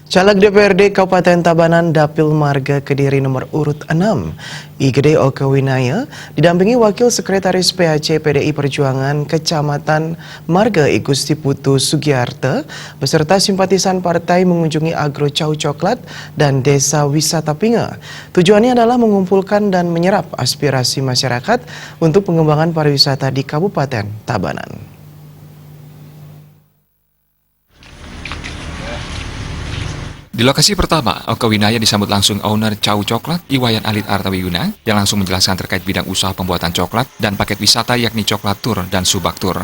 Caleg DPRD Kabupaten Tabanan Dapil Marga Kediri nomor urut 6, Igede Oka Winaya, didampingi Wakil Sekretaris PAC PDI Perjuangan Kecamatan Marga Igusti Putu Sugiarto, beserta simpatisan partai mengunjungi Agro Cau Coklat dan Desa Wisata Pinge. Tujuannya adalah mengumpulkan dan menyerap aspirasi masyarakat untuk pengembangan pariwisata di Kabupaten Tabanan. Di lokasi pertama, Oka Winaya disambut langsung owner Cau Coklat, Iwayan Alit Artawiguna, yang langsung menjelaskan terkait bidang usaha pembuatan coklat dan paket wisata yakni Coklat Tour dan Subak Tour.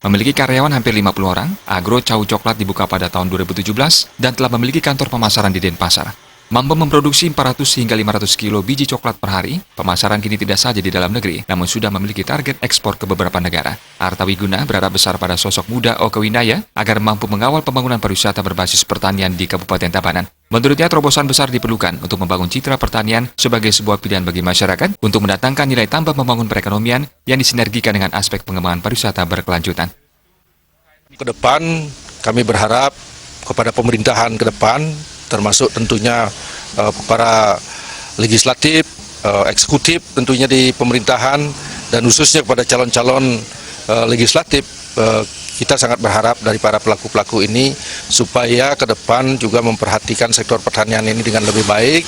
Memiliki karyawan hampir 50 orang, Agro Cau Coklat dibuka pada tahun 2017 dan telah memiliki kantor pemasaran di Denpasar. Mampu memproduksi 400 hingga 500 kilo biji coklat per hari, pemasaran kini tidak saja di dalam negeri, namun sudah memiliki target ekspor ke beberapa negara. Artawiguna berharap besar pada sosok muda Oka Winaya agar mampu mengawal pembangunan pariwisata berbasis pertanian di Kabupaten Tabanan. Menurutnya, terobosan besar diperlukan untuk membangun citra pertanian sebagai sebuah pilihan bagi masyarakat untuk mendatangkan nilai tambah membangun perekonomian yang disinergikan dengan aspek pengembangan pariwisata berkelanjutan. Ke depan, kami berharap kepada pemerintahan ke depan, termasuk tentunya para legislatif, eksekutif tentunya di pemerintahan, dan khususnya kepada calon-calon legislatif, kita sangat berharap dari para pelaku-pelaku ini supaya ke depan juga memperhatikan sektor pertanian ini dengan lebih baik.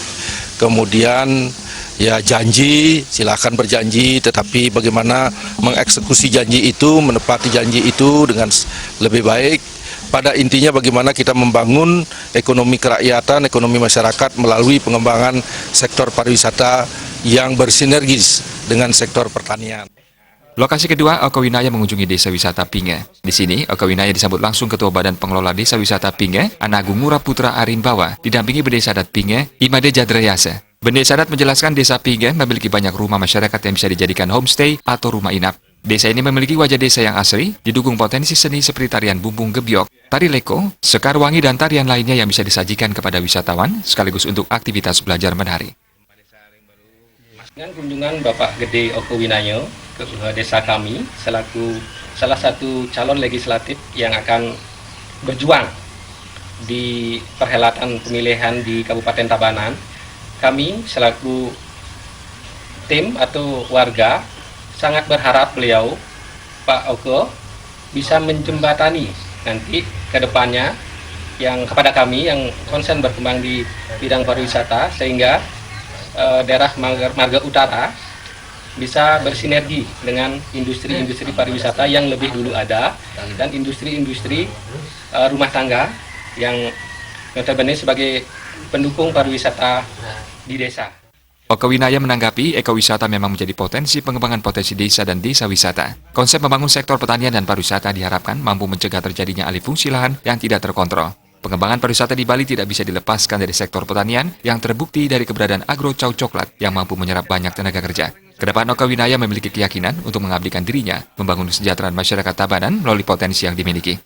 Kemudian ya janji, silakan berjanji, tetapi bagaimana mengeksekusi janji itu, menepati janji itu dengan lebih baik. Pada intinya bagaimana kita membangun ekonomi kerakyatan, ekonomi masyarakat melalui pengembangan sektor pariwisata yang bersinergis dengan sektor pertanian. Lokasi kedua, Oka Winaya mengunjungi Desa Wisata Pinge. Di sini, Oka Winaya disambut langsung Ketua Badan Pengelola Desa Wisata Pinge, Anagung Ngurah Putra Arimbawa, didampingi Bende Sadat Pinge, Imade Jadrayasa. Bende Sadat menjelaskan Desa Pinge memiliki banyak rumah masyarakat yang bisa dijadikan homestay atau rumah inap. Desa ini memiliki wajah desa yang asri, didukung potensi seni seperti tarian bumbung gebyok, tari leko, sekar wangi dan tarian lainnya yang bisa disajikan kepada wisatawan sekaligus untuk aktivitas belajar menari. Dengan kunjungan Bapak Gede Oka Winaya ke desa kami selaku salah satu calon legislatif yang akan berjuang di perhelatan pemilihan di Kabupaten Tabanan, kami selaku tim atau warga sangat berharap beliau, Pak Oka, bisa menjembatani nanti ke depannya yang kepada kami yang konsen berkembang di bidang pariwisata sehingga daerah Marga Utara bisa bersinergi dengan industri-industri pariwisata yang lebih dulu ada dan industri-industri rumah tangga yang notabene sebagai pendukung pariwisata di desa. Oka Winaya menanggapi ekowisata memang menjadi potensi pengembangan potensi desa dan desa wisata. Konsep membangun sektor pertanian dan pariwisata diharapkan mampu mencegah terjadinya alih fungsi lahan yang tidak terkontrol. Pengembangan pariwisata di Bali tidak bisa dilepaskan dari sektor pertanian yang terbukti dari keberadaan Agro Cau Coklat yang mampu menyerap banyak tenaga kerja. Kedepan Oka Winaya memiliki keyakinan untuk mengabdikan dirinya, membangun kesejahteraan masyarakat Tabanan melalui potensi yang dimiliki.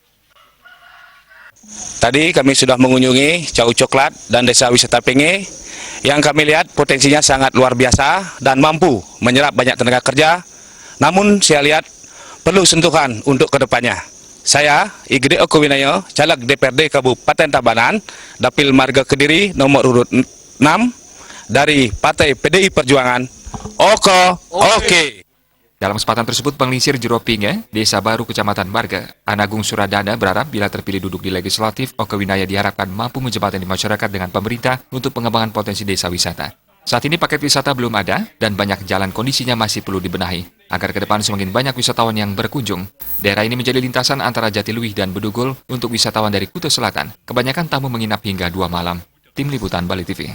Tadi kami sudah mengunjungi Cau Coklat dan Desa Wisata Pinge, yang kami lihat potensinya sangat luar biasa dan mampu menyerap banyak tenaga kerja. Namun saya lihat perlu sentuhan untuk kedepannya. Saya, Igede Oka Winaya, caleg DPRD Kabupaten Tabanan, Dapil Marga Kediri nomor urut 6 dari Partai PDI Perjuangan. Oka, oke. Dalam kesempatan tersebut, Pengelisir Jero Pinge, Desa Baru Kecamatan Marga, Anagung Suradana berharap bila terpilih duduk di legislatif, Oka Winaya diharapkan mampu menjembatani masyarakat dengan pemerintah untuk pengembangan potensi desa wisata. Saat ini paket wisata belum ada dan banyak jalan kondisinya masih perlu dibenahi agar ke depan semakin banyak wisatawan yang berkunjung. Daerah ini menjadi lintasan antara Jatiluwih dan Bedugul untuk wisatawan dari Kuta Selatan. Kebanyakan tamu menginap hingga 2 malam. Tim Liputan Bali TV.